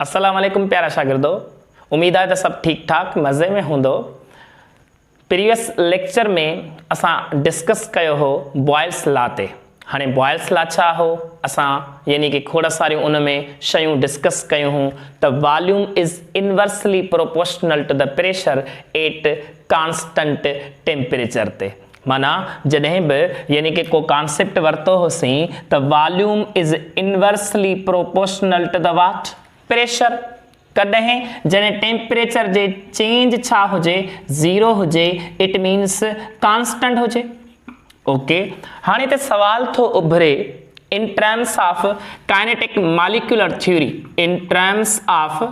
अस्सलाम वालेकुम प्यारा शागिर्दो, उम्मीद है तो सब ठीक ठाक मज़े में होंदो। प्रीवियस लेक्चर में असां डिस्कस कयो हो बॉयल्स लॉ ते। हाँ बॉयल्स लॉ छा हो असां यानी कि खोड़ सारी उनमें शयूं डिस्कस कयूं हूँ। त volume is inversely proportional to the pressure at constant temperature ते। माना जॾहिं बि यानी कि को कॉन्सेप्ट वरतो होसीं त volume is inversely proportional to the what pressure. कॾहिं जॾहिं टेम्परेचर जे चेंज छा हुजे ज़ीरो हुजे, इट मीन्स कांस्टेंट हुजे। ओके, हाणे त सवाल थो उभरे in terms of kinetic molecular theory. In terms of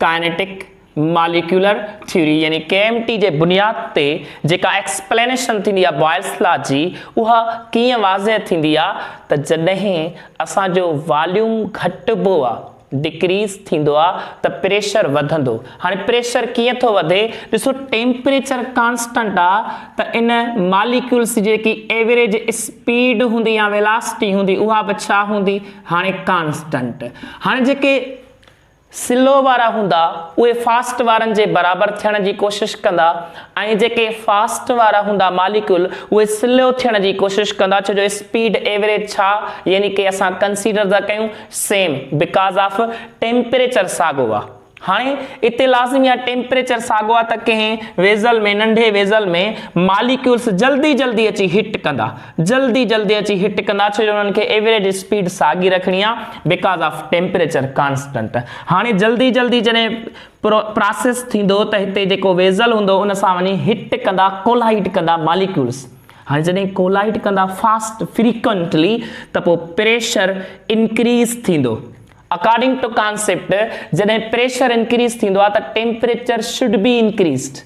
kinetic molecular theory यानी KMT जे बुनियाद ते जेका एक्सप्लेनेशन थींदी आहे बॉयल्स लॉ जी, उहा कीअं वाज़ह थींदी आहे त जॾहिं असांजो वॉल्यूम घटिबो आहे, डिक्रीज़ थींदो आहे त प्रेशर वधंदो। हाणे प्रेशर कीअं थो वधे, ॾिसो टेम्परेचर कांस्टेंट आहे त इन मॉलिक्यूल्स जी जेकी एवरेज स्पीड हूंदी या वेलासिटी हूंदी उहा बि छा हूंदी, हाणे कांस्टेंट। हाणे जेके स्लो वारा हूंदा उहे फास्ट वारनि जे बराबरि थियण जी कोशिशि कंदा, ऐं जेके फास्ट वारा हूंदा मॉलिक्यूल उहे स्लो थियण जी कोशिशि कंदा। छो जो स्पीड एवरेज छा यानी कि असां कंसीडर था कयूं सेम बिकॉज ऑफ टेम्परेचर साॻियो आहे। हाणे इते लाज़मी आहे टेम्परेचर साॻियो आहे त कंहिं वेज़ल में नंढे वेज़ल में मॉलिक्यूल्स जल्दी जल्दी अची हिट कंदा, जल्दी जल्दी अची हिट कंदा, छो जो उन्हनि खे एवरेज स्पीड साॻी रखणी आहे बिकॉज ऑफ टेम्परेचर कांस्टेंट। हाणे जल्दी जल्दी जॾहिं प्रोसेस थींदो त हिते जेको वेज़ल हूंदो उन सां वञी हिट कंदा, कोलाइड कंदा मॉलिक्यूल्स। हाणे जॾहिं कोलाइड कंदा फास्ट फ्रीक्वेंटली त पोइ प्रेशर इंक्रीज़ थींदो। अकॉर्डिंग टू कॉन्सेप्ट जॾहिं प्रेशर इंक्रीज़ थींदो आहे त टेम्परेचर शुड बी इंक्रीज़ड,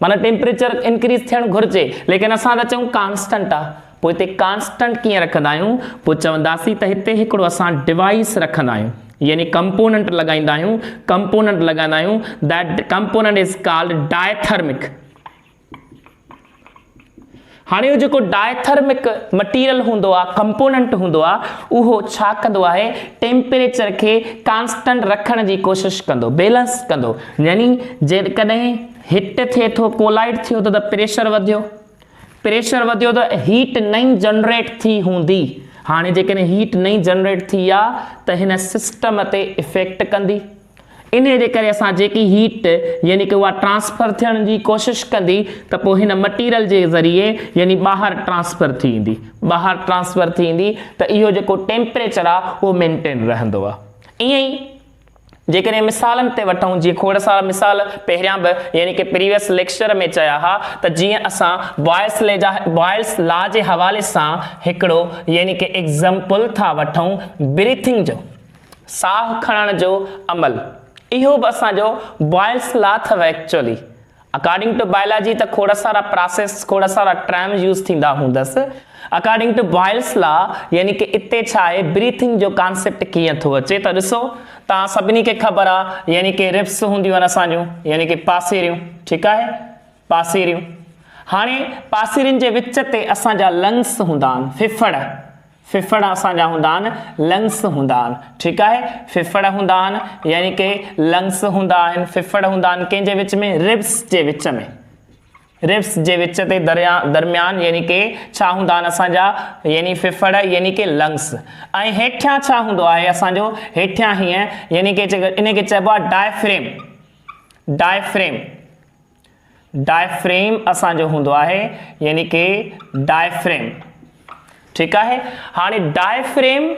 माना टेम्परेचर इंक्रीज़ थियणु घुरिजे, लेकिन असां था चऊं कांस्टेंट आहे। पोइ हिते कांस्टेंट कीअं रखंदा आहियूं, पोइ चवंदासीं त हिते हिकिड़ो असां डिवाइस रखंदा आहियूं यानी कंपोनेंट लॻाईंदा आहियूं। कंपोनेंट लॻाईंदा आहियूं that component is called diathermic. हाणे जेको डायथर्मिक मटीरियल हूंदो आहे, कंपोनेंट हूंदो आहे, उहो छा कंदो आहे, टेम्परेचर खे कांस्टेंट रखण जी कोशिशि कंदो, बैलेंस कंदो। यानी जेकॾहिं हिट थिए थो, कोलाइड थियो त प्रेशर वधियो, प्रेशर वधियो त हीट नई जनरेट थी हूंदी। हाणे जेकॾहिं हीट नई जनरेट थी आहे त हिन सिस्टम ते इफेक्ट कंदी। इन जे करे असां जेकी हीट यानी कि उहा ट्रांसफर थियण जी कोशिशि कंदी त पोइ हिन मटीरियल जे ज़रिए यानी ॿाहिरि ट्रांसफर थी ईंदी, ॿाहिरि ट्रांसफर थी ईंदी त इहो जेको टेम्परेचर आहे उहो मेंटेन रहंदो आहे। ईअं ई जेकॾहिं मिसालनि ते वठूं, जीअं खोड़ सारा मिसाल पहिरियां बि यानी कि प्रीवियस लेक्चर में चया हुआ त जीअं असां बॉयल्स लॉ जे हवाले सां हिकिड़ो यानी कि एग्ज़ाम्पल था वठूं ब्रीथिंग जो, साह खणण जो अमल। इहो बि असांजो बॉयल्स लॉ अथव एक्चुअली। अकॉर्डिंग टू बायोलॉजी त खोड़ सारा प्रोसेस, खोड़ सारा टर्म्स यूज़ थींदा हूंदसि। अकॉर्डिंग टू बॉयल्स लॉ यानी कि इते छा आहे, ब्रीथिंग जो कॉन्सेप्ट कीअं थो अचे त ॾिसो, तव्हां सभिनी खे ख़बर आहे यानी कि रिब्स हूंदियूं आहिनि असांजूं यानी कि पासेरियूं, ठीकु आहे, पासेरियूं। हाणे पासेरियुनि जे विच ते असांजा लंग्स हूंदा आहिनि, फिफड़ असांजा हूंदा आहिनि, लंग्स हूंदा आहिनि, ठीकु आहे, फिफड़ हूंदा आहिनि यानी कि लंग्स हूंदा आहिनि, फिफड़ हूंदा आहिनि कंहिंजे विच में, रिब्स जे विच में, रिब्स जे विच ते दरमियान यानी कि छा हूंदा आहिनि असांजा यानी फिफड़ यानी कि लंग्स। ऐं हेठियां छा हूंदो आहे असांजो, हेठियां हीअं यानी कि इनखे चइबो आहे डायफ्रेम। डायफ्रेम, डायफ्रेम असांजो हूंदो आहे यानी कि डायफ्रेम, ठीकु आहे। हाणे डायफ्रेम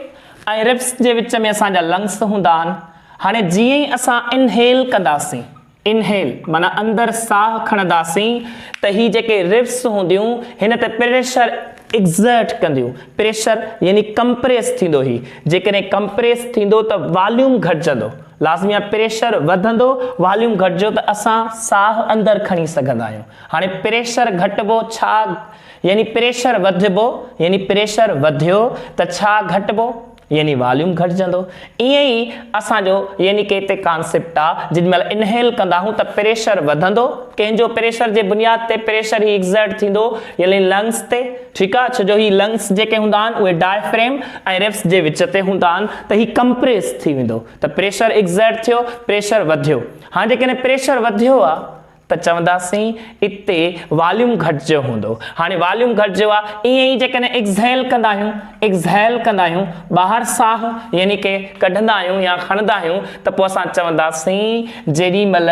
ऐं रिब्स जे विच में असांजा लंग्स हूंदा आहिनि। हाणे जीअं ई असां इनहेल कंदासीं, इनहेल माना अंदरि साह खणंदासीं त ही जेके रिब्स हूंदियूं हिन ते प्रेशर एक्सर्ट कंदियूं, प्रेशर यानी कंप्रेस थींदो। ही जेकॾहिं कंप्रेस थींदो त वॉल्यूम घटिजंदो, लाज़मी आहे प्रेशर वधंदो, वॉल्यूम घटिजो त असां साह अंदरि खणी सघंदा आहियूं। हाणे प्रेशर घटिबो छा यानी प्रेशर वधिबो, यानी प्रेशर वधियो त छा घटिबो, यानी वॉल्यूम घटिजंदो। ईअं ई असांजो यानी कि हिते कॉन्सेप्ट आहे जेॾीमहिल इनहेल कंदा आहियूं त प्रेशर वधंदो, कंहिंजो प्रेशर जे बुनियाद ते प्रेशर ही एग्ज़र्ट थींदो यानी लंग्स ते, ठीकु आहे, छो जो ही लंग्स जेके हूंदा आहिनि उहे डायफ्रेम ऐं रिब्स जे विच ते हूंदा आहिनि त ही कंप्रेस थी वेंदो, त प्रेशर एग्ज़र्ट थियो, प्रेशर वधियो। हाणे जेकॾहिं प्रेशर वधियो आहे त चवंदासीं इते वॉल्यूम घटिजो हूंदो। हाणे वॉल्यूम घटिजो आहे, ईअं ई जेकॾहिं एक्सहेल कंदा आहियूं ॿाहिरि साह यानी कि कढंदा आहियूं या खणंदा आहियूं त पोइ असां चवंदासीं जेॾीमहिल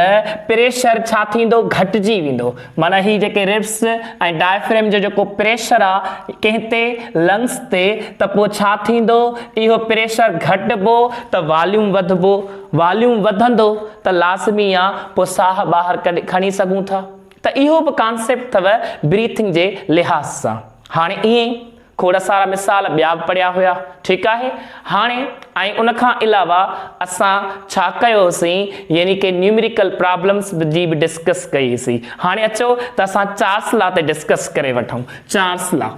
प्रेशर छा थींदो, घटिजी वेंदो। माना ही जेके रिब्स ऐं डायफ्रेम जो जेको प्रेशर आहे कंहिं ते लंग्स ते, त पोइ छा थींदो, इहो प्रेशर घटिबो त वॉल्यूम वधबो, वॉल्यूम वधंदो त लाज़मी आहे पोइ साह ॿाहिरि खणी सघूं था। त इहो बि कॉन्सेप्ट अथव ब्रीथिंग जे लिहाज़ सां। हाणे ईअं खोड़ सारा मिसाल ॿिया बि पढ़िया हुया, ठीकु आहे। हाणे ऐं उनखां अलावा असां छा कयोसीं यानी कि न्यूमेरिकल प्रॉब्लम्स जी बि डिस्कस कईसीं। हाणे अचो त असां चार्स लॉ ते डिस्कस करे वठूं। चार्स लॉ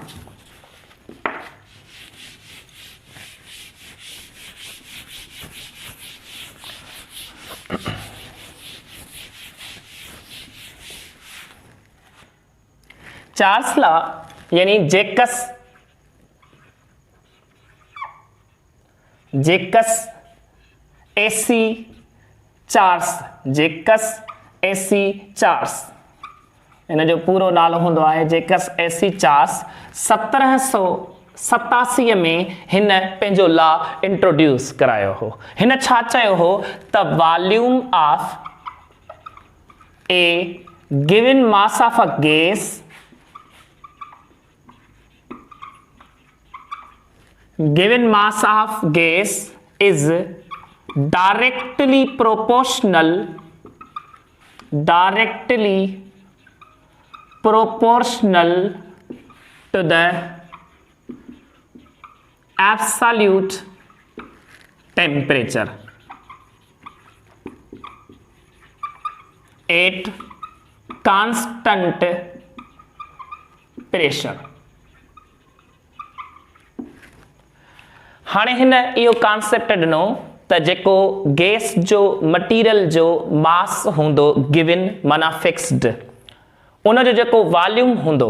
चार्ल्स लॉ यानी जेकस एसी चार्ल्स, इन जो पूरो नालो हूंदो आहे जेकस एसी चार्ल्स। 1787 में हिन पंहिंजो लॉ इंट्रोड्यूस करायो हो। हिन छा चयो हो त volume of A given mass of a gas given mass of gas is directly proportional to the absolute temperature at constant pressure। हाणे हिन इहो कॉन्सेप्ट ॾिनो त जेको गैस जो मटीरियल जो मास हूंदो गिवन माना फिक्स्ड, उनजो जेको वॉल्यूम हूंदो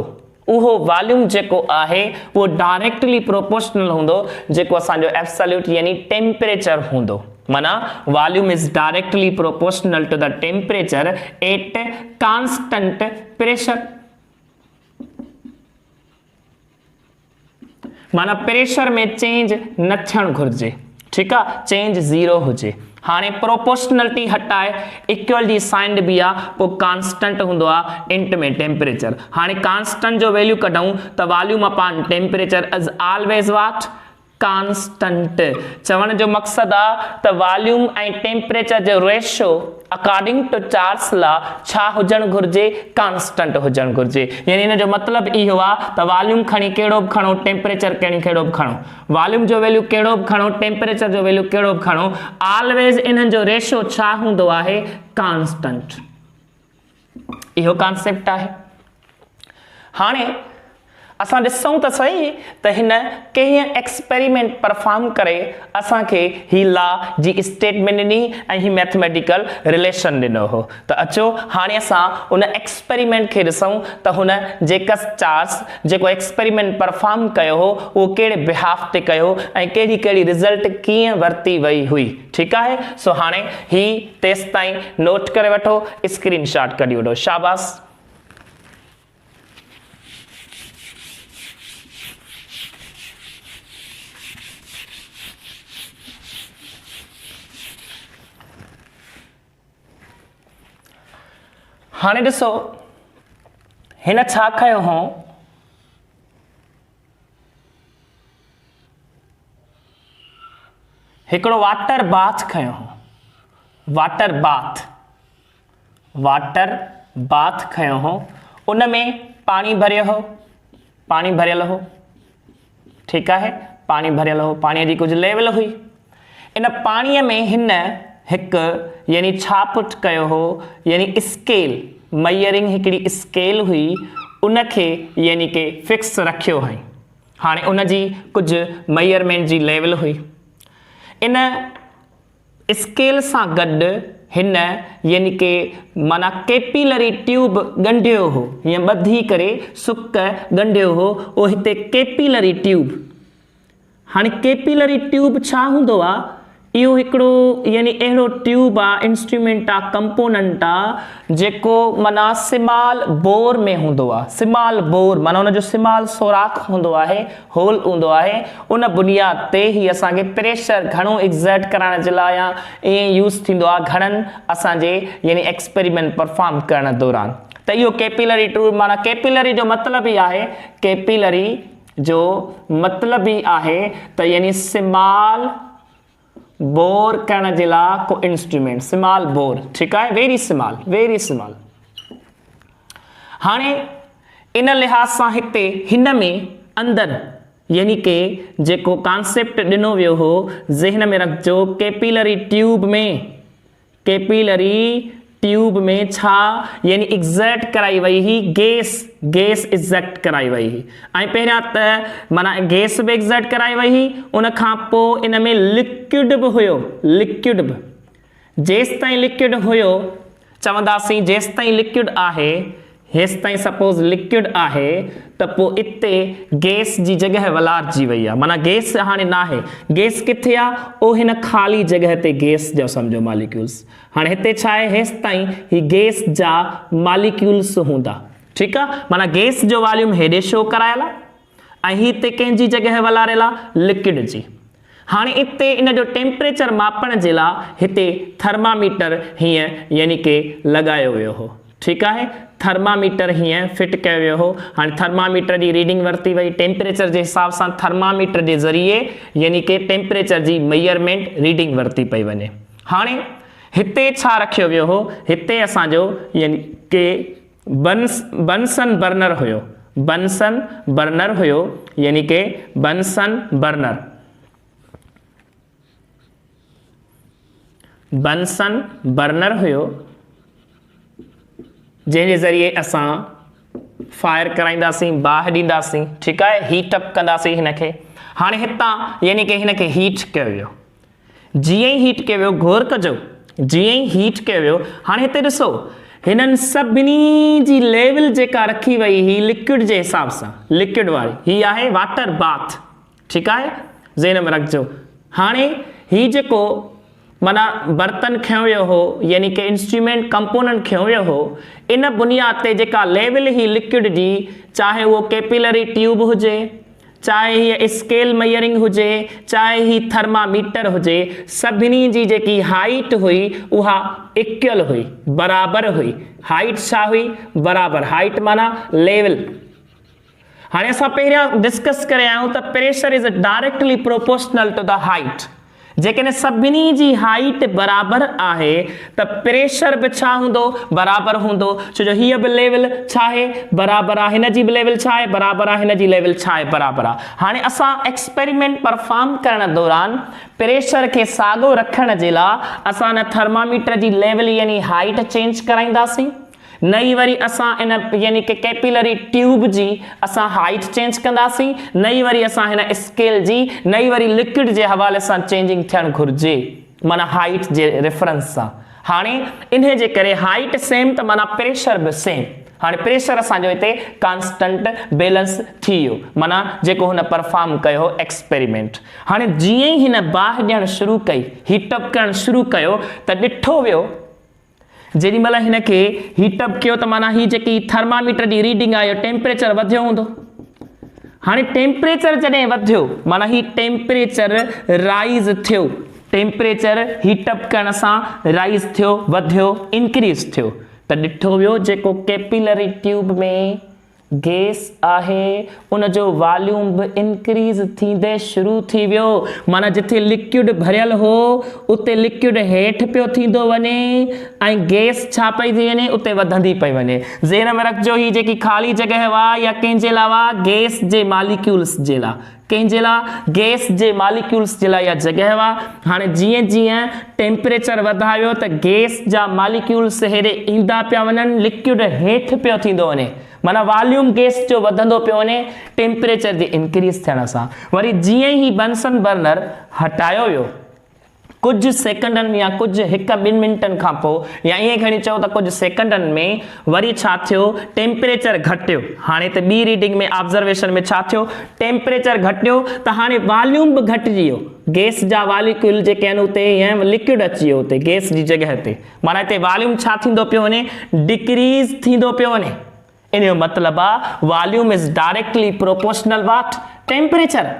उहो वॉल्यूम जेको आहे उहो डायरेक्टली प्रोपोर्शनल हूंदो जेको असांजो एब्सोल्यूट यानी टेम्परेचर हूंदो। माना volume is directly proportional to the temperature at constant pressure. माना प्रेशर में चेंज न थियणु घुरिजे, ठीकु आहे, चेंज 0 हुजे। हाणे प्रोपोर्शनलिटी हटाए इक्वल जी साइन बि आहे, पोइ कांस्टेंट हूंदो आहे इंट में टेम्परेचर। हाणे कांस्टेंट जो वैल्यू कढूं त volume upon temperature is always what, constant. चवण जो मक़सदु आहे त वॉल्यूम ऐं टेम्परेचर जो ratio according to Charles law छा हुजणु घुरिजे, कांस्टेंट हुजणु घुरिजे। यानी हिन जो मतिलबु इहो आहे त वॉल्यूम खणी कहिड़ो बि खणो, टेम्परेचर कहिड़ो बि खणो, वॉल्यूम जो वैल्यू कहिड़ो बि खणो, टेम्परेचर जो वैल्यू कहिड़ो बि खणो, ऑलवेज इन्हनि जो रेशो छा हूंदो आहे, कांस्टेंट। इहो कॉन्सेप्ट आहे। हाणे असां ॾिसूं त सही त हिन कंहिं एक्सपेरिमेंट परफॉर्म करे असांखे ही लॉ जी स्टेटमेंट ॾिनी ऐं ही मैथमेटिकल रिलेशन ॾिनो हो। त अचो हाणे असां उन एक्सपेरिमेंट खे ॾिसूं त हुन जेकस चार्ल्स जेको एक्सपेरिमेंट परफॉर्म कयो हो उहो कहिड़े बिहाफ ते कयो ऐं कहिड़ी कहिड़ी रिज़ल्ट कीअं वरिती वई हुई, ठीकु आहे। सो हाणे ही तेसि ताईं नोट करे वठो, स्क्रीनशॉट कढी वठो, शाबाश। हाणे ॾिसो हिन छा कयो हो, हिकिड़ो वाटर बाथ खयो हो, वाटर बाथ खयो हो, उन में पानी भरियो हो, पानी भरियल हो, ठीकु आहे, पानी भरियल हो, पाणीअ जी कुझु लेवल हुई। इन पाणीअ में हिन हिकु यानी छा पुट कयो हो, यानी स्केल मयरिंग हिकिड़ी स्केल हुई, उनखे यानी कि फिक्स रखियो है। हाणे उन जी कुझु मयरमेंट जी लेवल हुई, इन स्केल सां गॾु हिन यानी के माना कैपिलरी ट्यूब ॻंढियो हो या ॿधी करे सुक ॻंढियो हो उहो हिते कैपिलरी ट्यूब। हाणे कैपिलरी ट्यूब छा हूंदो आहे? इहो हिकिड़ो यानी अहिड़ो ट्यूब आहे, इंस्ट्रूमेंट आहे, कंपोनेंट आहे जेको माना सिमाल बोर में हूंदो आहे। सिमाल बोर माना हुनजो सिमाल सोराख हूंदो आहे, होल हूंदो आहे। उन बुनियाद ते ही असांखे प्रेशर घणो एग्ज़र्ट कराइण जे लाइ या ईअं यूज़ थींदो आहे घणनि असांजे यानी एक्सपेरिमेंट परफॉर्म करण दौरान। त इहो कैपिलरी ट्यूब माना कैपिलरी जो मतिलबु ई आहे, कैपिलरी जो मतिलबु ई आहे त यानी सिमाल बोर करण जे लाइ को इंस्ट्रूमेंट, सिमाल बोर, ठीकु आहे, वेरी स्मॉल, वेरी स्मॉल। हाणे इन लिहाज़ सां हिते हिन में अंदरि यानी के जेको कॉन्सेप्ट ॾिनो वियो हो ज़हन में रखिजो, कैपिलरी ट्यूब में, कैपिलरी ट्यूब में छा यानी एग्ज़र्ट कराई वई ही गैस, गैस एग्ज़र्ट कराई वई ही। ऐं पहिरियां त माना गैस बि एग्ज़र्ट कराई वई ही, उन खां पोइ इन में लिक्विड बि हुयो, लिक्विड बि। जेसि ताईं लिक्विड हुयो चवंदासीं जेसि ताईं लिक्विड आहे, हेसि ताईं सपोज़ लिक्विड आहे त पोइ इते गैस जी जॻह वलारजी वई आहे, माना गैस हाणे न आहे। गैस किथे आहे? ओ हिन ख़ाली जॻह ते गैस जो सम्झो मालिक्यूल्स। हाणे हिते छा आहे? हेसि ताईं ही गैस जा मालिक्यूल्स हूंदा, ठीकु आहे, माना गैस जो वॉल्यूम हेॾे शो करायल आहे ऐं हिते कंहिंजी जॻह वलारियल आहे? लिक्विड जी। हाणे इते इन जो टेम्परेचर मापण जे लाइ हिते थर्मामीटर हीअं यानी के लॻायो वियो हो, ठीकु आहे, थर्मामीटर हीअं फिट कयो वियो हो। हाणे थर्मामीटर जी रीडिंग वरिती वई, टेम्परेचर जे हिसाब सां थर्मामीटर जे ज़रिए यानी के टेम्परेचर जी मेजरमेंट रीडिंग वरिती पई वञे। हाणे हिते छा रखियो वियो हो? हिते असांजो यानी के बंसन बर्नर हुयो, बंसन बर्नर हुयो यानी के बंसन बर्नर, बंसन बर्नर हुयो जंहिंजे ज़रिए असां फायर कराईंदासीं, बाहि ॾींदासीं, ठीकु आहे, हीट अप कंदासीं हिन खे। हाणे हितां यानी कि हिन खे हीट कयो वियो, जीअं ई हीट कयो वियो, गौर कजो, जीअं ई हीट कयो वियो, हाणे हिते ॾिसो हिननि सभिनी जी लेवल जेका रखी वई ही लिक्विड जे हिसाब सां, लिक्विड वारी ही आहे वाटर बाथ, ठीकु आहे, ज़हन में रखिजो। हाणे ही जेको माना बर्तन खयो वियो हो यानी कि इंस्ट्रूमेंट कंपोनेंट खयो वियो हो, इन बुनियाद ते जेका लेवल ही लिक्विड जी, चाहे उहो कैपिलरी ट्यूब हुजे, चाहे हीअ स्केल मेजरिंग हुजे, चाहे ही थर्मामीटर हुजे, सभिनी जी जेकी हाइट हुई उहा इक्वल हुई, बराबर हुई। हाइट छा हुई? बराबर। हाइट माना लेवल। हाणे असां पहिरियां डिस्कस करे आया आहियूं त pressure is directly proportional to the height. जेकॾहिं सभिनी जी हाइट बराबर आहे त प्रेशर बि छा हूंदो? बराबर हूंदो, छो जो हीअ बि लेवल छा आहे? बराबर आहे, हिन जी बि लेवल छा आहे? बराबर आहे, हिन जी लेवल छा आहे? बराबर आहे। हाणे असां एक्सपेरिमेंट परफॉर्म करण दौरान प्रेशर खे साॻियो रखण जे लाइ असां न थर्मामीटर जी लेवल यानी हाइट चेंज कराईंदासीं, नई वरी असां इन यानी कि कैपिलरी ट्यूब जी असां हाइट चेंज कंदासीं, नई वरी असां हिन स्केल जी नई वरी लिक्विड जे हवाले सां चेंजिंग थियणु घुरिजे, माना हाइट जे रेफरेंस सां। हाणे इन जे करे हाइट सेम त माना प्रेशर बि सेम। हाणे प्रेशर असांजो हिते कांस्टेंट बैलेंस थी वियो, माना जेको हुन परफॉर्म कयो एक्सपेरिमेंट। हाणे जीअं ई हिन बाहि ॾियणु शुरू कई, हीटअप करणु शुरू कयो त ॾिठो वियो जेॾी महिल हिन खे हीटअप कयो त माना ही जेकी थर्मामीटर जी रीडिंग आहे टेम्परेचर वधियो हूंदो। हाणे टेम्परेचर जॾहिं वधियो माना ही टेम्परेचर राइज़ थियो, टेम्परेचर हीटअप करण सां राइज़ थियो, वधियो, इंक्रीज़ थियो त ॾिठो वियो जेको कैपिलरी ट्यूब में गैस आहे उन जो वॉल्यूम बि इंक्रीज़ थींदे शुरू थी वियो, माना जिथे लिक्विड भरियल हो उते लिक्विड हेठि पियो थींदो वञे ऐं गैस छा पई थी वञे? उते वधंदी पई वञे। ज़हन में रखिजो ही जेकी ख़ाली जॻह हुआ या कंहिंजे लाइ हुआ? गैस जे मालिक्यूल्स जे लाइ, कंहिंजे लाइ? गैस जे मालिक्यूल्स जे लाइ इहा जॻह हुआ। हाणे जीअं जीअं टेम्परेचर वधायो त गैस जा मालिक्यूल्स हेॾे ईंदा पिया वञनि, लिक्विड हेठि पियो थींदो वञे, माना वॉल्यूम गैस जो वधंदो पियो वञे टेम्परेचर जे इंक्रीज़ थियण सां। वरी जीअं ई बंसन बर्नर हटायो वियो, कुछ सेकंडनि या कुछ 1-2 मिंटनि खां पोइ या ईअं खणी चओ त कुछ सेकंडनि में वरी छा थियो, टेम्परेचर घटियो। हाणे त ॿी रीडिंग में ऑब्जर्वेशन में छा थियो, टेम्परेचर घटियो त हाणे वॉल्यूम बि घटिजी वियो। गैस जा मॉलिक्यूल जेके आहिनि उते या लिक्विड अची वियो उते गैस जी जॻह ते, माना हिते वॉल्यूम छा थींदो पियो वञे, डिक्रीज़ थींदो पियो वञे। इन जो मतिलबु आहे volume is directly proportional what temperature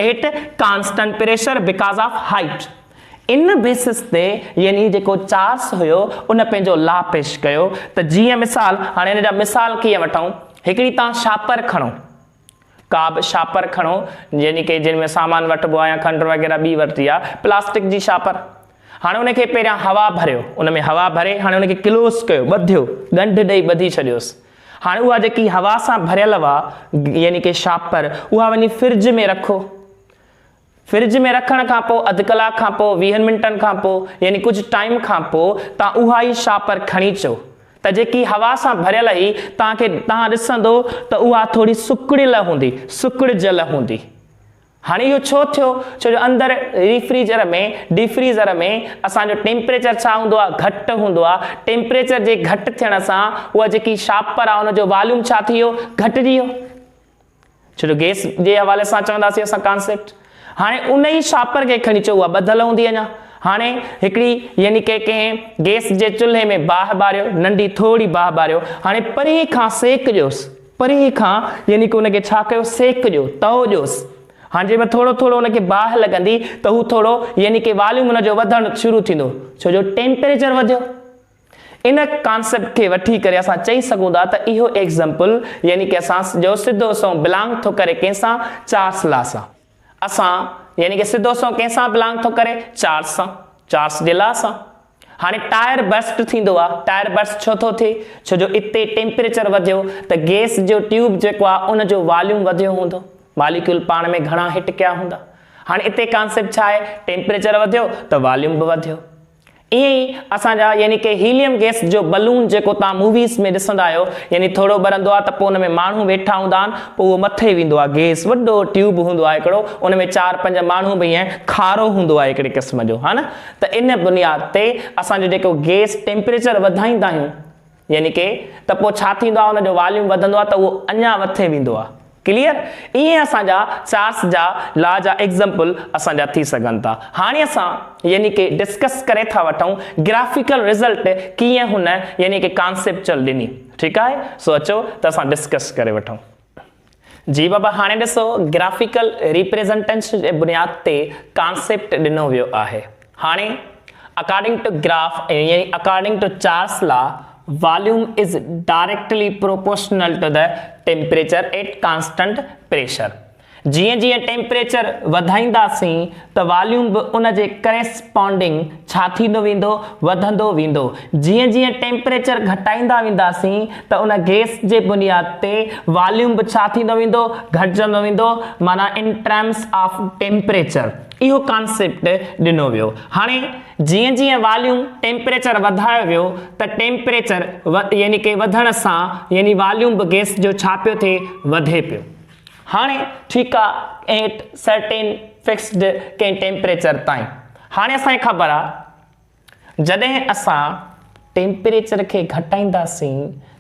at constant pressure because of height. इन बेसिस ते यानी जेको चार्ल्स हुयो उन पंहिंजो लॉ पेश कयो त जीअं मिसाल, हाणे हिन जा मिसाल कीअं वठूं, हिकिड़ी तव्हां शापर खणो, का बि शापर खणो यानी कि जिन में सामान वठिबो आहे या खंडु वग़ैरह ॿी वरिती आहे, प्लास्टिक जी शापर। हाणे उनखे पहिरियां हवा भरियो, उन में हवा भरे हाणे उनखे क्लोज़ कयो, ॿधियो, ॻंढि ॾेई ॿधी छॾियोसि। हाणे उहा जेकी हवा सां भरियल हुआ यानी कि शापर, उहा वञी फ्रिज में रखो। फ्रिज में रखण खां पोइ अधु कलाक खां पोइ 20 मिंटनि खां पोइ यानी कुझु टाइम खां पोइ तव्हां उहा ई शापर खणी अचो त जेकी हवा सां भरियल हुई तव्हां ॾिसंदो त उहा थोरी सुकड़ियल हूंदी, सुकड़िजल हूंदी। हाणे इहो छो थियो, छो जो अंदरि डिफ्रीज़र में असांजो टेम्परेचर छा हूंदो आहे, घटि हूंदो आहे। टेम्परेचर जे घटि थियण सां उहा जेकी शापर आहे उनजो वॉल्यूम छा थी वियो, घटिजी वियो। छो जो गैस जे हवाले सां चवंदासीं असां कॉन्सेप्ट। हाणे उन ई शापर खे खणी अचो, उहा ॿधल हूंदी अञा। हाणे हिकिड़ी यानी कि कंहिं गैस जे चुल्हे में बाहि ॿारियो, नंढी थोरी बाहि ॿारियो, हाणे परे खां सेक ॾियोसि, परे खां यानी कि उनखे छा कयो, सेक ॾियो, तओ ॾियोसि। हाणे जंहिंमें थोरो थोरो उनखे बाहि लॻंदी त हू थोरो यानी कि वॉल्यूम उनजो वधणु शुरू थींदो, छो जो टेम्परेचर वधियो। इन कॉन्सेप्ट खे वठी करे असां चई सघूं था त इहो एग्ज़ाम्पल यानी कि असां जो सिधो सो बिलोंग थो करे कंहिंसां, चार्ल्स लॉ सां। असां यानी कि सिधो सो कंहिंसां बिलोंग थो करे, चार्ल्स सां, चार्ल्स जे लॉ सां। हाणे टायर बस्ट थींदो आहे, टायर बस्ट छो थो थिए, छो जो इते टेम्परेचर वधियो त गैस जो ट्यूब जेको आहे उनजो वॉल्यूम वधियो हूंदो, मॉलिक्यूल पाण में घणा हिट कया हूंदा। हाणे इते कॉन्सेप्ट छा आहे, टेम्परेचर वधियो त वॉल्यूम बि वधियो। ईअं ई असांजा यानी कि हीलियम गैस जो बलून जेको तव्हां मूवीज़ में ॾिसंदा आहियो, यानी थोरो ॿरंदो आहे त पोइ उन में माण्हू वेठा हूंदा आहिनि, पोइ उहो मथे वेंदो आहे, गैस वॾो ट्यूब हूंदो आहे हिकिड़ो, उन में 4-5 माण्हू बि ईअं खारो हूंदो आहे हिकिड़े क़िस्म जो, हा न। त इन बुनियाद ते असांजो जेको गैस टेम्परेचर वधाईंदा आहियूं यानी कि त पोइ छा थींदो आहे, उनजो वॉल्यूम वधंदो आहे त उहो अञा मथे वेंदो आहे। क्लियर? ईअं असांजा चार्ल्स जा लॉ जा एग्ज़ाम्पल असांजा थी सघनि था। हाणे असां यानी कि डिस्कस करे था वठूं ग्राफिकल रिज़ल्ट कीअं हुन यानी कि कॉन्सेप्चुअल ॾिनी। ठीकु आहे, सो अचो त असां डिस्कस करे वठूं। जी बाबा, हाणे ॾिसो ग्राफिकल रिप्रेज़ेंटेशन जे बुनियाद ते कॉन्सेप्ट ॾिनो वियो आहे। हाणे अकॉर्डिंग टू ग्राफ यानी according to Charles law, volume is directly proportional to the temperature at constant pressure। जीअं जीअं टेम्परेचर वधाईंदासीं त वॉल्यूम बि उन जे करेस्पॉन्डिंग छा थींदो वेंदो, वधंदो वेंदो। जीअं जीअं टेम्परेचर घटाईंदा वेंदासीं त उन गैस जे बुनियाद ते वॉल्यूम बि छा थींदो वेंदो, घटिजंदो वेंदो, माना इन टर्म्स ऑफ टेम्परेचर। इहो कॉन्सेप्ट ॾिनो वियो। हाणे जीअं जीअं वॉल्यूम टेम्परेचर वधायो वियो त टेम्परेचर यानी कि वधण सां यानी वॉल्यूम बि गैस जो छा पियो थिए, वधे पियो। हाणे ठीकु आहे, एट सर्टेन फिक्स्ड कंहिं टेम्परेचर ताईं। हाणे असांखे ख़बर आहे जॾहिं असां टेम्परेचर खे घटाईंदासीं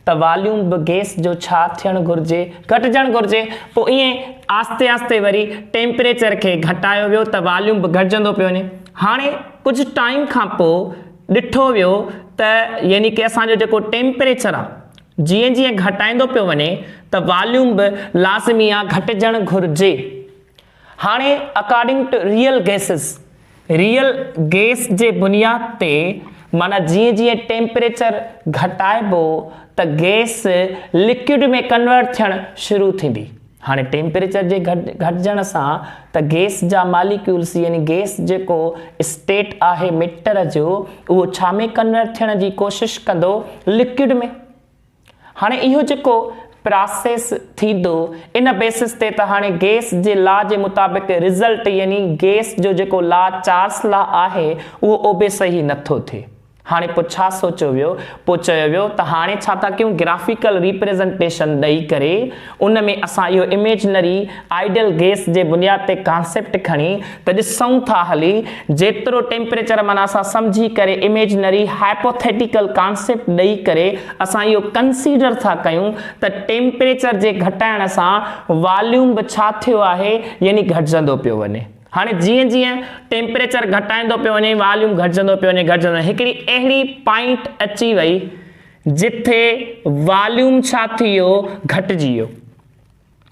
त वॉल्यूम बि गैस जो छा थियणु घुरिजे, घटिजणु घुरिजे। पोइ ईअं आस्ते आस्ते वरी टेम्परेचर खे घटायो वियो त वॉल्यूम बि घटिजंदो पियो वञे। हाणे कुझु टाइम खां पोइ ॾिठो वियो त यानी कि असांजो जेको टेम्परेचर आहे जीअं जीअं घटाईंदो पियो वञे त वॉल्यूम बि लाज़मी आहे घटिजणु घुरिजे। हाणे according to real gases, real gas जे बुनियाद ते माना जीअं जीअं टेम्परेचर घटाइबो त गैस लिक्विड में कन्वर्ट थियणु शुरू थींदी। हाणे टेम्परेचर जे घटिजण सां त गैस जा मॉलिक्यूल्स यानी गैस जेको स्टेट आहे मैटर जो, उहो छा में कन्वर्ट थियण जी कोशिशि कंदो, लिक्विड में। हाणे इहो जेको प्रोसेस थींदो इन बेसिस ते त हाणे गैस जे लॉ जे मुताबिक़ रिज़ल्ट यानी गैस जो जेको लॉ चार्ल्स लॉ आहे उहो ओबे सही नथो थिए। हाणे पोइ छा सोचियो वियो, पोइ चयो वियो त हाणे छा था कयूं, ग्राफिकल रिप्रेज़ेंटेशन ॾेई करे उन में असां इहो इमेजनरी आइडियल गैस जे बुनियाद ते कॉन्सेप्ट खणी त ॾिसूं था हली जेतिरो टेम्परेचर माना असां सम्झी करे इमेजनरी हाइपोथेटिकल कॉन्सेप्ट ॾेई करे असां इहो कंसीडर था कयूं त टेम्परेचर जे घटाइण सां वॉल्यूम बि छा थियो आहे, यानी घटिजंदो पियो वञे। हाणे जीअं जीअं टेम्परेचर घटाईंदो पियो वञे वॉल्यूम घटिजंदो पियो वञे घटिजंदो, हिकिड़ी अहिड़ी पॉइंट अची वई जिथे वॉल्यूम छा थी वियो, घटिजी वियो।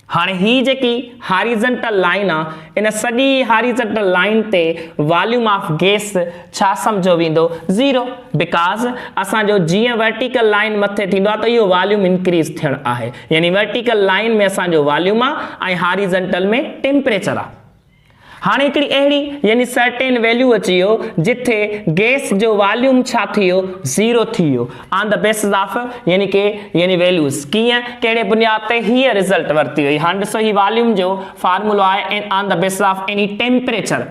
हाणे ही जेकी हॉरिजॉन्टल लाइन आहे, इन सॼी हॉरिजॉन्टल लाइन ते वॉल्यूम ऑफ गैस छा सम्झो वेंदो, ज़ीरो, बिकॉज़ असांजो जीअं वर्टिकल लाइन मथे थींदो आहे त इहो वॉल्यूम इंक्रीज़ थियणु आहे, यानी वर्टिकल लाइन में असांजो वॉल्यूम आहे ऐं हॉरिजॉन्टल में टेम्परेचर आहे। हाणे हिकिड़ी अहिड़ी यानी सर्टेन वैल्यू अची वियो जिथे गैस जो वॉल्यूम छा थी वियो, ज़ीरो थी वियो ऑन द बेसिस ऑफ यानी वैल्यूज़, कीअं कहिड़े बुनियाद ते हीअ रिज़ल्ट वरिती हुई। हाणे ॾिसो ही वॉल्यूम जो फार्मूलो आहे on the basis of any temperature,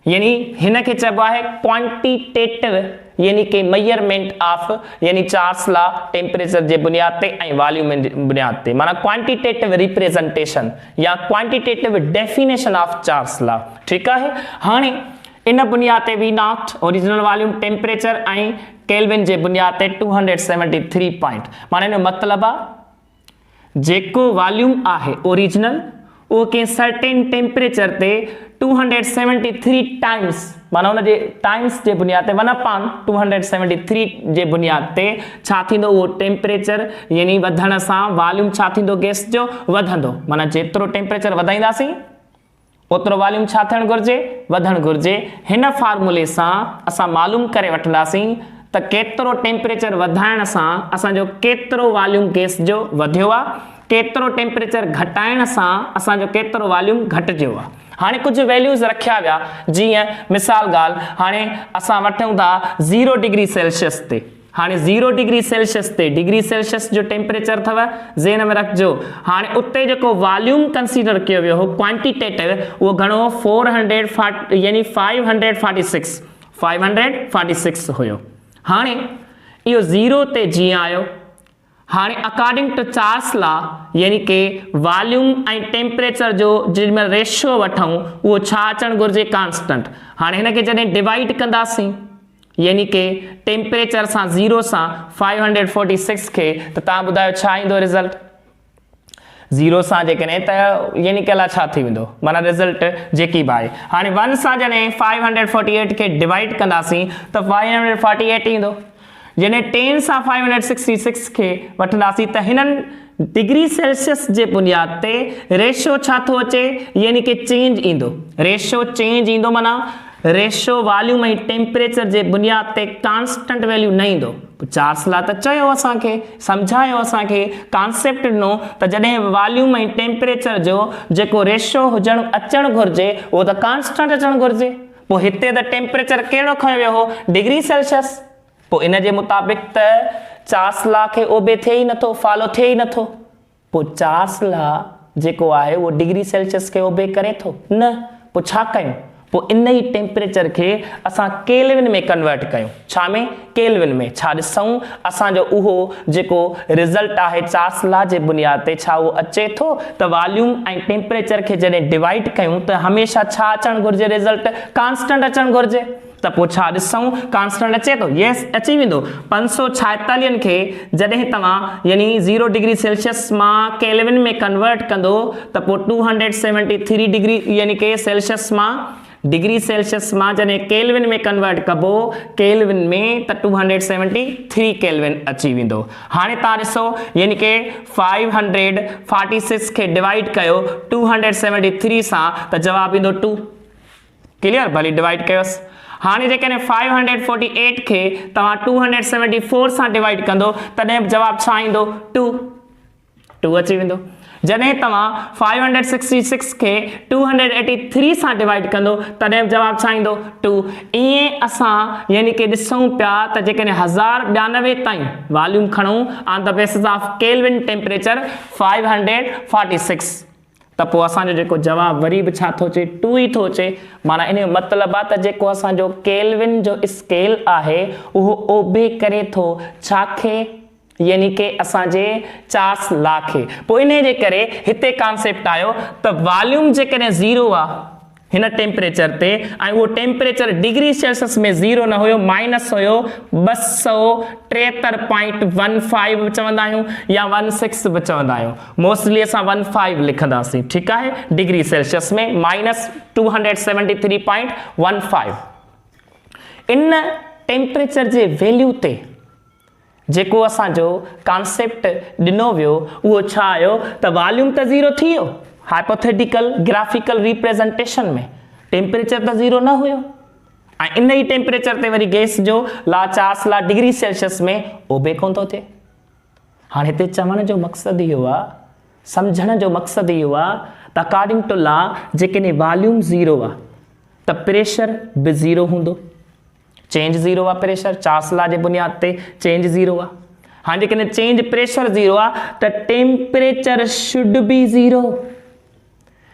यानी हिन खे चइबो आहे क्वांटिटेटिव यानी कि मेजरमेंट ऑफ यानी चार्ल्स लॉ टेम्परेचर जे बुनियाद ते ऐं वॉल्यूम जे बुनियाद ते, माना क्वांटिटेटिव रिप्रेजेंटेशन या quantitative definition of Charles law. ठीकु आहे, हाणे इन बुनियाद ते we not original volume temperature ऐं केल्विन जे बुनियाद ते 273 पॉइंट, माना इन जो मतिलबु आहे जेको वॉल्यूम आहे ओरिजिनल उहो कंहिं सर्टेन टेम्परेचर ते 273 टाइम्स, माना उन जे टाइम्स जे बुनियाद ते 1/273 जे बुनियाद ते छा थींदो, उहो टेम्परेचर यानी वधण सां वॉल्यूम छा थींदो, गैस जो वधंदो, माना जेतिरो टेम्परेचर वधाईंदासीं ओतिरो वॉल्यूम छा थियणु घुरिजे, वधणु घुरिजे। हिन फार्मूले सां असां मालूम करे वठंदासीं त केतिरो टेम्परेचर वधाइण सां असांजो केतिरो वॉल्यूम गैस जो वधियो आहे, केतिरो टेम्परेचर घटाइण सां असांजो केतिरो वॉल्यूम घटिजियो आहे। हाणे कुझु वैल्यूज़ रखिया विया, जीअं मिसाल ॻाल्हि हाणे असां वठूं था 0 डिग्री सेल्सियस ते, हाणे 0 डिग्री सेल्सियस ते डिग्री सेल्सियस जो टेम्परेचर अथव, ज़हन में रखिजो। हाणे उते जेको वॉल्यूम कंसीडर कयो वियो हो क्वांटिटेटिव, उहो घणो 440 यानी 546 हुयो। हाणे इहो 0 ते जीअं आयो, हाणे अकॉर्डिंग टू चार्ल्स लॉ यानी कि वॉल्यूम ऐं टेम्परेचर जो जेमहिल रेशियो वठूं उहो छा अचणु घुरिजे, कांस्टेंट। हाणे हिनखे जॾहिं डिवाइड कंदासीं यानी कि टेम्परेचर सां 0 सां 546 खे, त तव्हां ॿुधायो छा ईंदो रिज़ल्ट। 0 सां जेकॾहिं त यानी कि अला छा थी वेंदो, माना रिज़ल्ट जेकी बि आहे। हाणे 1 सां जॾहिं 548 खे डिवाइड कंदासीं त 548 ईंदो, जॾहिं 10 सां 566 खे वठंदासीं त हिननि डिग्री सेल्सियस जे बुनियाद ते रेशियो छा थो अचे, यानी कि चेंज ईंदो, रेशियो चेंज ईंदो, माना रेशियो वॉल्यूम ऐं टेम्परेचर जे बुनियाद ते कांस्टेंट वैल्यू न ईंदो। चार्ल्स लॉ त चयो असांखे, सम्झायो असांखे, कॉन्सेप्ट ॾिनो त जॾहिं वॉल्यूम ऐं टेम्परेचर जो जेको रेशियो हुजणु अचणु घुरिजे उहो त कांस्टेंट अचणु घुरिजे। पोइ हिते त टेम्परेचर कहिड़ो खयो वियो हो, डिग्री सेल्सियस, पोइ इन जे मुताबिक़ त चार्ल्स लॉ खे ओबे थिए ई नथो, फॉलो थिए ई नथो। पोइ चार्ल्स लॉ जेको आहे उहो डिग्री सेल्सियस खे ओबे करे थो न, पोइ छा कयूं, पोइ इन ई टेम्परेचर खे असां केल्विन में कन्वर्ट कयूं, छा में, केल्विन में। छा ॾिसूं असांजो उहो जेको रिज़ल्ट आहे चार्ल्स लॉ जे बुनियाद ते छा उहो अचे थो, त वॉल्यूम ऐं टेम्परेचर खे जॾहिं डिवाइड कयूं त हमेशह छा अचणु घुरिजे, रिज़ल्ट कांस्टेंट अचणु घुरिजे। त पोइ छा ॾिसूं, कांस्टेंट अचे थो, यस अची वेंदो। 546 खे जॾहिं तव्हां यानी 0 डिग्री सेल्सियस मां केल्विन में कन्वर्ट कंदो त पोइ 273 डिग्री यानी कि सेल्सियस मां डिग्री सेल्सियस मां जॾहिं केल्विन में कन्वर्ट कबो, केल्विन में त 273 केल्विन अची वेंदो। हाणे तव्हां ॾिसो यानी कि 546 खे डिवाइड कयो 273 सां त जवाबु ईंदो 2, क्लियर, भली डिवाइड कयोसि। हाणे जेकॾहिं 548 खे तव्हां 274 सां डिवाइड कंदो तॾहिं जवाबु छा ईंदो, 2 अची वेंदो। जॾहिं तव्हां 566 खे 283 सां डिवाइड कंदो तॾहिं जवाबु छा ईंदो, 2। ईअं असां यानी कि ॾिसूं पिया त जेकॾहिं 1092 ताईं वॉल्यूम खणूं on the basis of kelvin temperature 546, त पोइ असांजो जेको जवाबु वरी बि छा थो अचे 2 ई थो अचे। माना इन जो मतिलबु आहे त जेको असांजो केल्विन जो स्केल आहे उहो ओबे करे थो छाखे, यानी कि असांजे चार्ल्स लॉ खे। पोइ इन जे करे हिते कॉन्सेप्ट आयो त वॉल्यूम जेकॾहिं 0 आहे हिन टेम्परेचर ते ऐं उहो टेम्परेचर डिग्री सेल्सियस में 0 न हुयो, माइनस हुयो 273.15 चवंदा आहियूं या 16 बि चवंदा आहियूं, मोस्टली असां 15 लिखंदासीं, ठीकु आहे, डिग्री सेल्सियस में minus 273.15। In temperature J value ते जेको असांजो कॉन्सेप्ट ॾिनो वियो उहो छा आयो त वॉल्यूम त 0 थी वियो, हाइपोथेटिकल ग्राफिकल रिप्रेजेंटेशन में टेम्परेचर त 0 न हुयो ऐं इन ई टेम्परेचर ते वरी गैस जो ला चार्ल्स लॉ डिग्री सेल्सियस में ओबे कोन थो थिए। हाणे हिते चवण जो मक़सदु इहो आहे, सम्झण जो मक़सदु इहो आहे त अकॉर्डिंग टू लॉ जेकॾहिं वॉल्यूम 0 आहे त प्रेशर बि 0 हूंदो, चेंज 0 आहे, प्रेशर चार्ल्स लॉ जे बुनियाद ते चेंज 0 आहे। हाणे जेकॾहिं चेंज प्रेशर 0 आहे त टेम्परेचर शुड बी 0।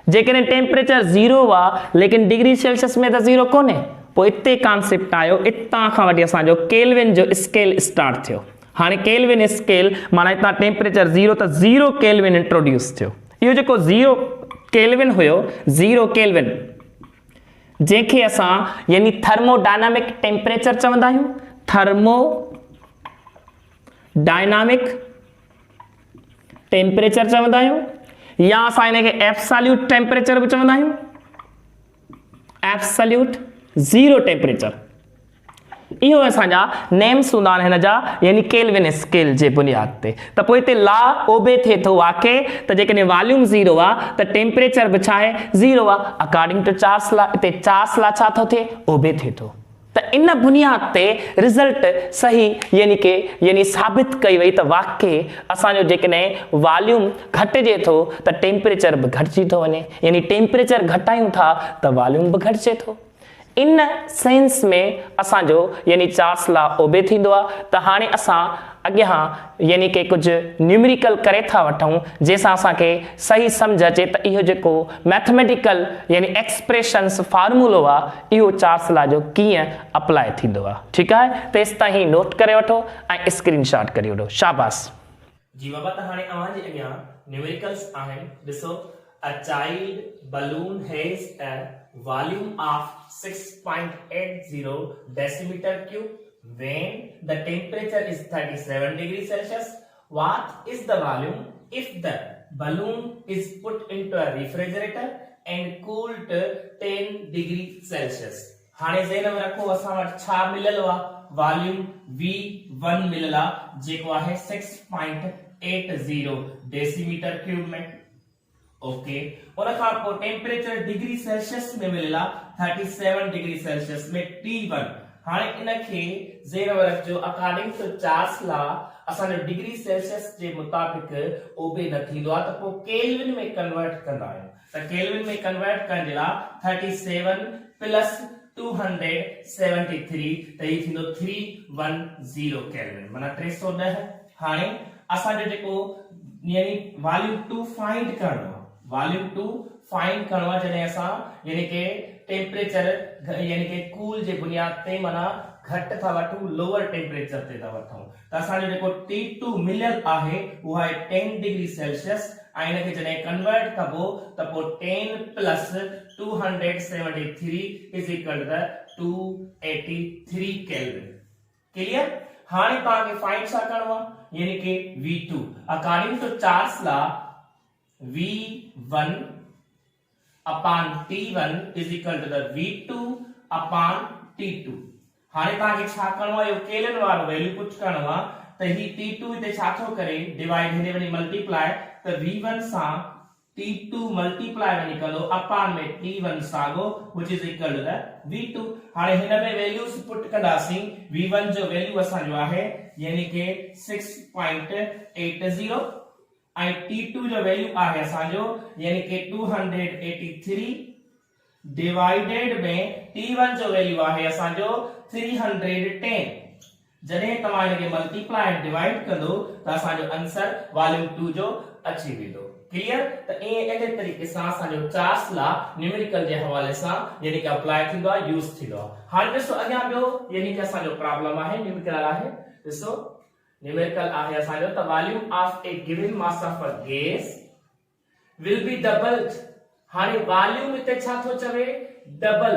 जेकॾहिं टेम्परेचर 0 आहे लेकिन डिग्री सेल्सियस में त 0 कोन्हे, पोइ इते कॉन्सेप्ट आयो, इतां खां वठी असांजो केल्विन जो स्केल स्टार्ट थियो। हाणे केल्विन स्केल माना हितां टेम्परेचर 0 त 0 केल्विन इंट्रोड्यूस थियो। इहो जेको 0 केल्विन हुयो, 0 केल्विन जंहिंखे असां यानी थर्मोडायनामिक टेम्परेचर चवंदा आहियूं, थर्मोडायनामिक टेम्परेचर चवंदा आहियूं या असां हिनखे एब्सोल्यूट टेम्परेचर बि चवंदा आहियूं, एब्सोल्यूट 0 टेम्परेचर। इहो असांजा नेम्स हूंदा आहिनि हिन जा, यानी केल्विन स्केल जे बुनियाद ते। त पोइ हिते लॉ ओबे थिए थो वाक़ई त जेकॾहिं वॉल्यूम 0 आहे त टेम्परेचर बि छा आहे 0 आहे, अकॉर्डिंग टू चार्ल्स लॉ हिते चार्ल्स लॉ छा थो थिए ओबे थिए थो। त इन बुनियाद ते रिज़ल्ट सही यानी साबित कई वई त वाक़ई असांजो जेकॾहिं वॉल्यूम घटिजे थो त टेम्परेचर बि घटिजी थो वञे, यानी टेम्परेचर घटायूं था त वॉल्यूम बि घटिजे थो। इन सेंस में असांजो यानी चार्ल्स लॉ ओबे थींदो आहे। त हाणे असां अॻियां यानी कि कुझु न्यूमेरिकल करे था वठूं जंहिंसां असांखे सही सम्झ अचे त इहो जेको मैथमेटिकल यानी एक्सप्रेशन्स फार्मूलो आहे इहो चार्ल्स लॉ जो कीअं अप्लाई थींदो आहे, ठीकु आहे। तेसि ताईं नोट करे वठो ऐं स्क्रीनशॉट करे वठो, शाबाश जी बाबा। त हाणे अव्हांजे अॻियां न्यूमेरिकल्स आहिनि, ॾिसो। A child balloon has a volume of 6.80 decimeter cube when the temperature is 37 degrees Celsius. What is the volume if the balloon is put into a refrigerator and cooled to 10 degrees Celsius? हाणे ज़हन में रखो असां वटि छा मिलियल आहे, volume V1 मिलियल आहे जेको आहे 6.80 डेसीमीटर क्यूब में, ओके। और खां पोइ टेम्परेचर डिग्री सेल्सियस में मिलियल आहे 37 डिग्री सेल्सियस में T1। हाणे इनखे ज़हन में रखिजो, अकॉर्डिंग टू चार्ल्स लॉ असांजो डिग्री सेल्सियस जे मुताबिक़ ओबे न थींदो आहे, त पोइ केल्विन में कन्वर्ट कंदा आहियूं। त केल्विन में कन्वर्ट करण जे लाइ 37 प्लस 273 त ही थींदो 310 केल्विन, माना 310। हाणे असांजो जेको यानी वॉल्यूम 2 फाइंड करणो आहे, वॉल्यूम 2 फाइंड करणो आहे जॾहिं असां यानी कि टेम्परेचर यानी कि कूल जे बुनियाद ते माना घटि था वठूं, लोअर टेम्परेचर ते था वठूं। त असांजो जेको T2 मिलियल आहे उहा आहे 10 डिग्री सेल्सियस ऐं इनखे जॾहिं कन्वर्ट कबो त पोइ 10 plus 273 is equal to 283 kelvin. Clear. हाणे तव्हांखे फाइंड छा करणो आहे, यानी कि V2 according to Charles law V1 upon T1 is equal to the V2 upon T2। हाणे तव्हांखे छा करणो आहे, केल्विन वारो वैल्यू पुट करणो आहे त ही T2 हिते छा थो करे डिवाइड हेॾे वञी मल्टीप्लाई, त V1 सां T2 मल्टीप्लाई वञी कंदो अपॉन में T1 साॻो which is equal to the V2। हाणे हिन में वैल्यूज पुट कंदासीं। V1 जो वैल्यू असांजो आहे यानी कि 6.80 ऐं T2 जो वैल्यू आहे असांजो यानी कि 283 डिवाइडेड में T1 जो वैल्यू आहे असांजो 310। जॾहिं तव्हां हिनखे मल्टीप्लाई एंड डिवाइड कंदो त असांजो आंसर वॉल्यूम 2 जो अची वेंदो। क्लियर। त एड़े तरीक़े सां असांजो चार्स ला न्यूमेरिकल जे हवाले सां यानी कि अप्लाई थींदो आहे, यूज थींदो आहे। हाणे ॾिसो अॻियां ॿियो यानी कि असांजो प्रॉब्लम आहे न्यूमेरिकल आहे। ॾिसो न्यूमेरिकल आहे असांजो त volume of A given mass of a gas will be doubled. हाणे वॉल्यूम हिते छा थो चवे, डबल।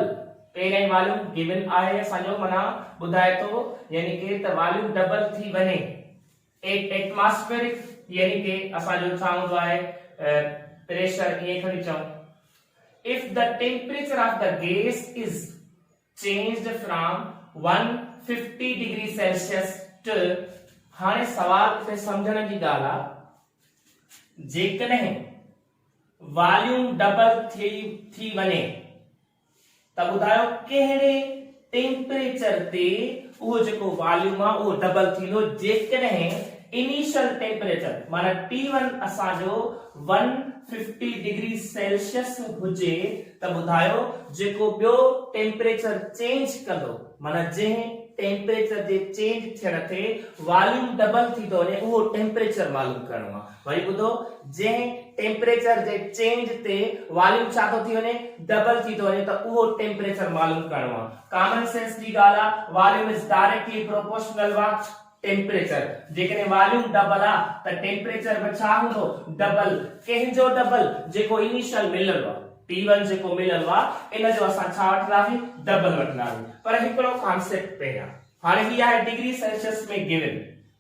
पहिरियों वॉल्यूम गिवन आहे असांजो माना ॿुधाए थो यानी कि त वॉल्यूम डबल थी वञे। एक एटमॉस्फेरिक यानी कि असांजो छा हूंदो आहे प्रेशर, ये खणी चऊं, if the temperature of the gas is changed from 150 degree Celsius to, हाणे सवाल ते समझण जी ॻाल्हि आहे, जेकॾहिं वॉल्यूम डबल थी वञे त ॿुधायो कहिड़े टेम्परेचर ते उहो जेको वॉल्यूम आहे उहो डबल थींदो। जेकॾहिं इनिशियल टेम्परेचर माना T1 असांजो 150 डिग्री सेल्सियस हुजे त ॿुधायो जेको ॿियो टेम्परेचर चेंज कंदो माना जंहिं टेम्परेचर जे चेंज थियण ते वॉल्यूम डबल थी थो वञे उहो टेम्परेचर मालूम करणो आहे। वरी ॿुधो, जंहिं टेम्परेचर जे चेंज ते वॉल्यूम छा थो थी वञे, डबल थी थो वञे त उहो टेम्परेचर मालूम करणो आहे। कॉमन सेंस जी ॻाल्हि आहे, volume is directly proportional what temperature. जेकॾहिं वॉल्यूम डबल आहे त टेम्परेचर में छा हूंदो, डबल। कंहिंजो डबल, जेको इनिशियल मिलल आहे T1 जेको मिलल आहे इन जो असां छा वठंदासीं, डबल वठंदासीं। पर हिकिड़ो कॉन्सेप्ट पहिरियां, हाणे ही आहे डिग्री सेल्सियस में गिवन,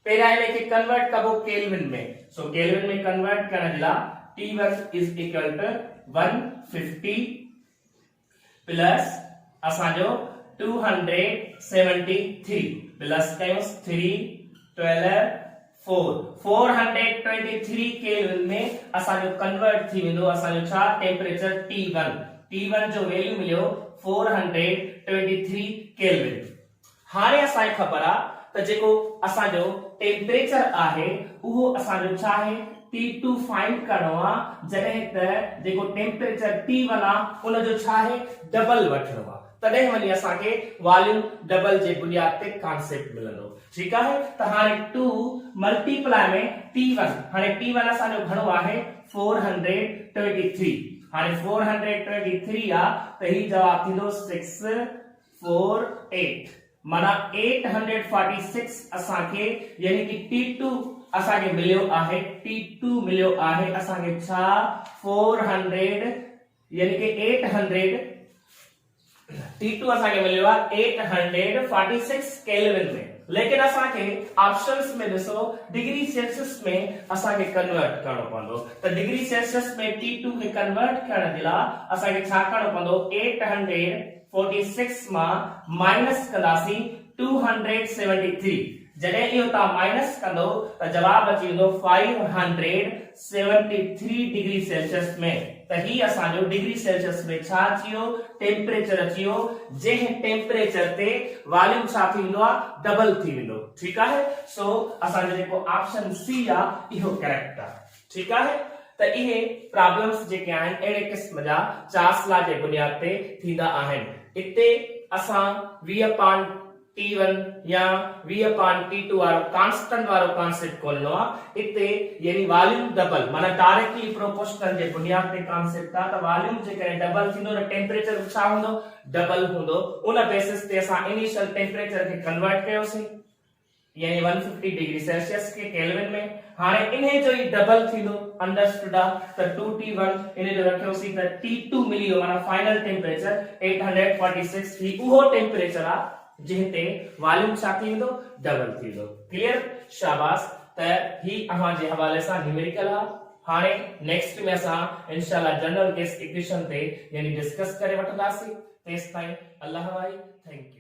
पहिरियां इन खे कन्वर्ट कबो केल्विन में। सो केल्विन में कन्वर्ट करण जे लाइ T1 is equal two 150 plus असांजो 273 प्लस कयोस 3 12 4 423 केल्विन में असांजो कन्वर्ट थी वेंदो असांजो छा, टेम्परेचर T1 जो वैल्यू मिलियो 423 केल्विन। हाणे असांखे ख़बर आहे त जेको असांजो टेम्परेचर आहे उहो असांजो छा आहे, T2 फाइंड करणो आहे। जॾहिं त जेको टेम्परेचर T1 आहे उन जो छा आहे, डबल वठणो आहे। तॾहिं वञी असांखे वॉल्यूम डबल जे बुनियाद ते कॉन्सेप्ट मिलंदो। ठीक आहे। त हाणे 2 मल्टीप्लाई में T1, हाणे T1 असांजो घणो आहे 423। हाणे 423 आ त ही जवाब थींदो 648 माना 846 असांखे यानी कि T2 असांखे मिलियो आहे। T2 मिलियो आहे असांखे छा 400 यानी कि 800 T2 असांखे मिलियो आहे 846 केल्विन में। लेकिन असांखे ऑप्शंस में ॾिसो डिग्री सेल्सियस में असांखे कन्वर्ट करणो पवंदो। त डिग्री सेल्सियस में T2 खे कन्वर्ट करण जे लाइ असांखे छा करणो पवंदो, 846 मां माइनस कंदासीं 273। जॾहिं इहो तव्हां माइनस कंदो त जवाब अची वेंदो 573 डिग्री सेल्सियस में। त ही असांजो डिग्री सेल्सियस में छा अची वियो, टेम्परेचर अची वियो, जंहिं टेम्परेचर ते वॉल्यूम छा थी वेंदो आहे, डबल थी वेंदो। ठीक आहे। सो असांजो जेको ऑप्शन सी आहे इहो करेक्ट आहे। ठीक आहे। त इहे प्रॉब्लम्स जेके आहिनि अहिड़े क़िस्म जा चार्स लॉ जे बुनियाद ते थींदा आहिनि। इते असां V/T1 या V/T2 वारो कांस्टेंट वारो कॉन्सेप्ट खोलनो आहे। इते यानी वॉल्यूम डबल माना डायरेक्टली प्रोपोर्शनल जे बुनियाद ते कॉन्सेप्ट आहे। त वॉल्यूम जेकॾहिं डबल थींदो त टेम्परेचर छा हूंदो, डबल हूंदो। उन बेसिस ते असां इनिशियल टेम्परेचर खे कन्वर्ट कयोसीं यानी 150 डिग्री सेल्सियस के केल्विन में। हाणे इन्हे जो ही डबल थींदो, अंडरस्टूड आहे। त 2T1 इन्हे जो रखियोसीं त T2 मिलियो माना फाइनल टेम्परेचर 846 ही उहो टेम्परेचर आहे जंहिंते वॉल्यूम छा थी वेंदो, डबल थी वेंदो। क्लियर, शाबाश। त ही अव्हां जे हवाले सां न्यूमेरिकल आहे। हाणे नेक्स्ट में असां इंशाल्लाह जनरल गैस इक्वेशन ते यानी डिस्कस करे वठंदासीं। तेस ताईं अल्लाह भाई, थैंक यू।